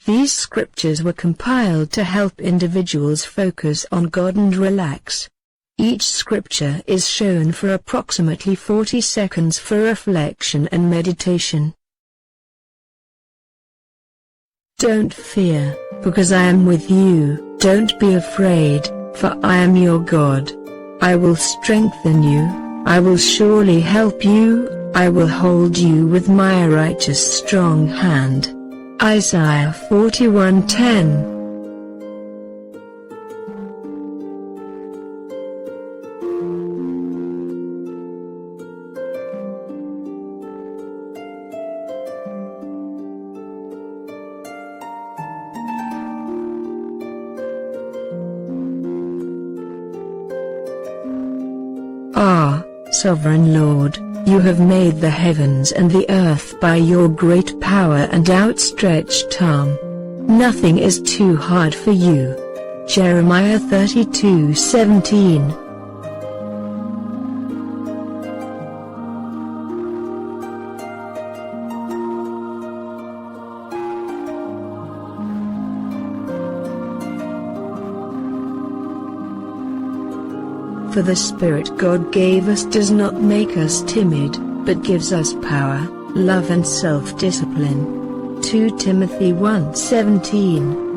These scriptures were compiled to help individuals focus on God and relax. Each scripture is shown for approximately 40 seconds for reflection and meditation. Don't fear, because I am with you. Don't be afraid, for I am your God. I will strengthen you, I will surely help you, I will hold you with my righteous strong hand. Isaiah 41:10. Ah, Sovereign Lord, you have made the heavens and the earth by your great power and outstretched arm. Nothing is too hard for you. Jeremiah 32:17. For the Spirit God gave us does not make us timid, but gives us power, love and self-discipline. 2 Timothy 1:17.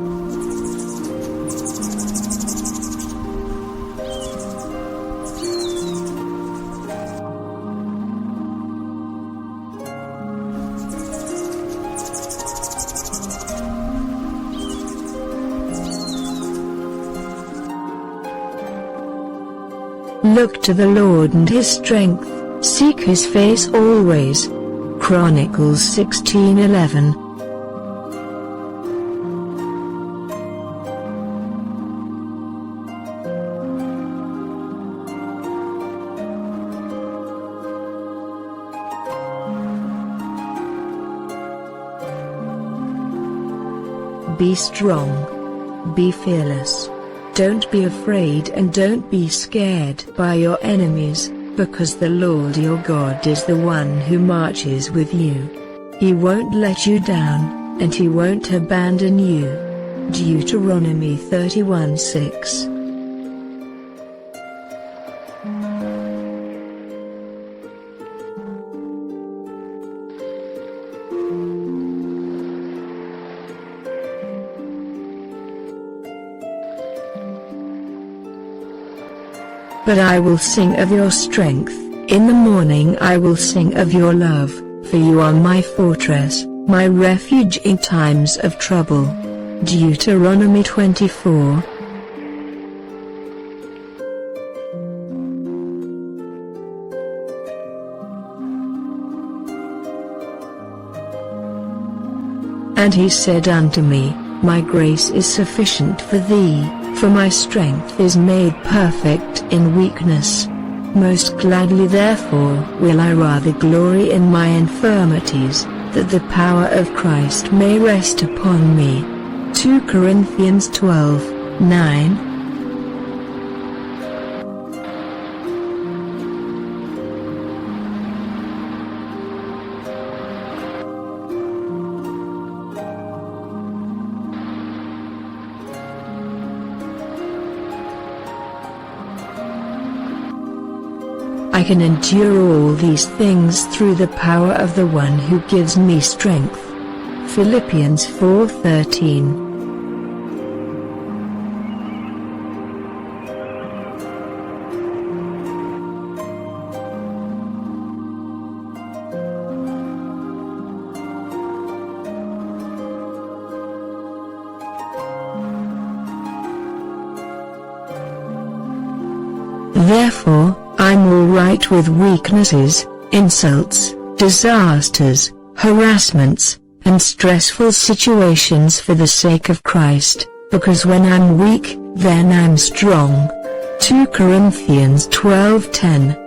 Look to the Lord and His strength, seek His face always. Chronicles 16:11. Be strong. Be fearless. Don't be afraid and don't be scared by your enemies, because the Lord your God is the one who marches with you. He won't let you down, and He won't abandon you. Deuteronomy 31:6. But I will sing of your strength, in the morning I will sing of your love, for you are my fortress, my refuge in times of trouble. Deuteronomy 24. And he said unto me, My grace is sufficient for thee, for my strength is made perfect in weakness. Most gladly therefore will I rather glory in my infirmities, that the power of Christ may rest upon me. 2 Corinthians 12:9. I can endure all these things through the power of the one who gives me strength. Philippians 4:13. Therefore, I'm all right with weaknesses, insults, disasters, harassments, and stressful situations for the sake of Christ, because when I'm weak, then I'm strong. 2 Corinthians 12:10.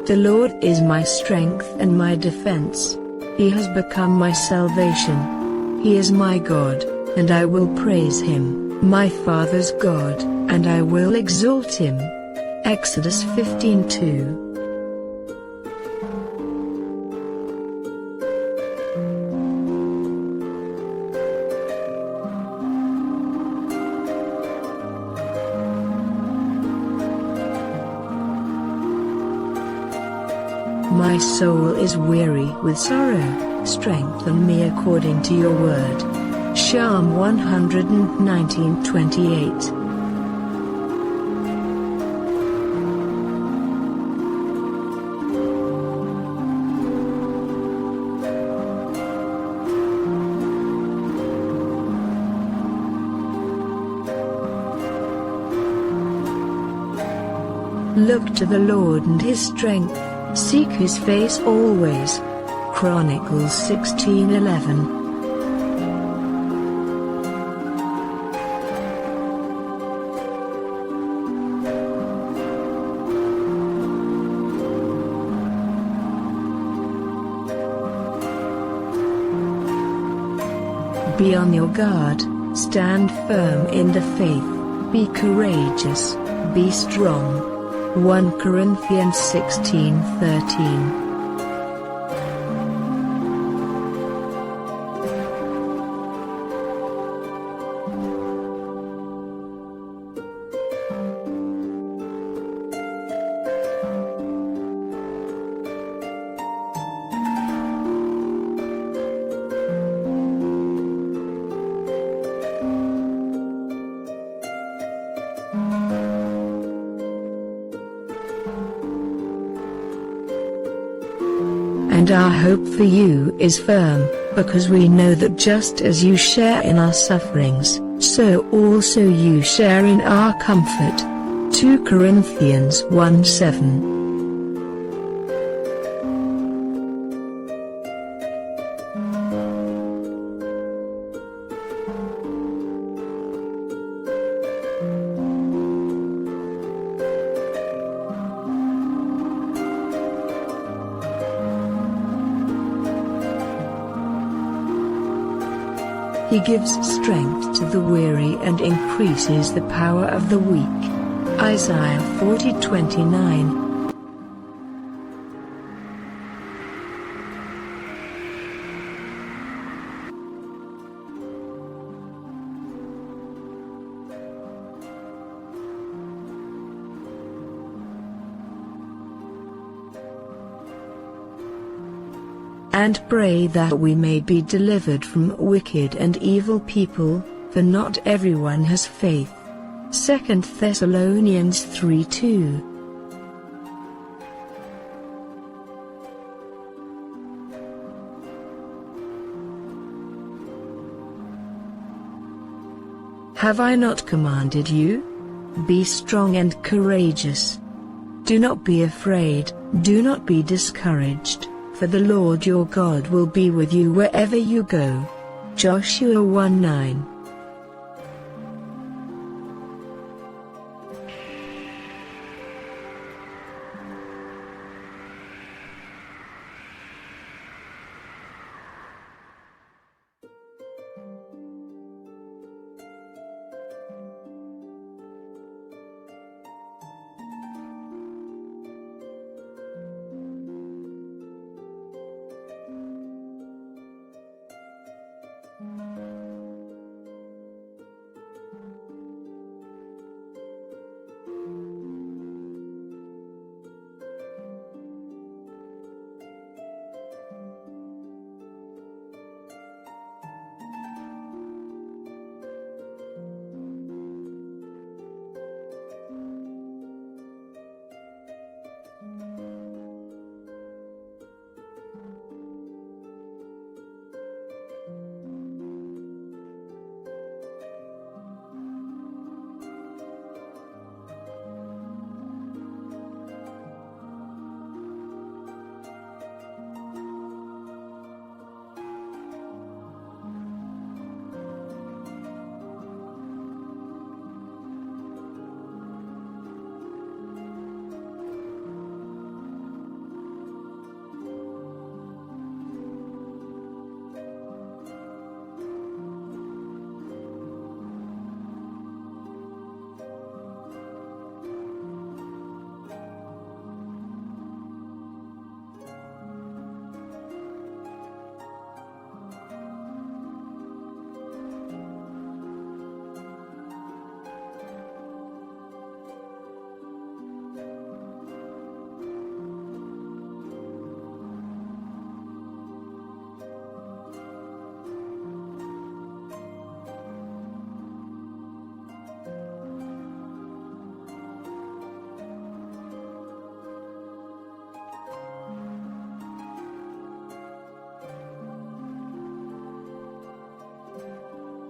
The Lord is my strength and my defense. He has become my salvation. He is my God, and I will praise him, my father's God, and I will exalt him. Exodus 15:2. My soul is weary with sorrow, strengthen me according to your word. Psalm 119:28. Look to the Lord and his strength. Seek his face always. Chronicles 16:11. Be on your guard, stand firm in the faith, be courageous, be strong. 1 Corinthians 16:13. And our hope for you is firm, because we know that just as you share in our sufferings, so also you share in our comfort. 2 Corinthians 1:7. He gives strength to the weary and increases the power of the weak. Isaiah 40:29. And pray that we may be delivered from wicked and evil people, for not everyone has faith. 2 Thessalonians 3:2. Have I not commanded you? Be strong and courageous. Do not be afraid, do not be discouraged, for the Lord your God will be with you wherever you go. Joshua 1:9.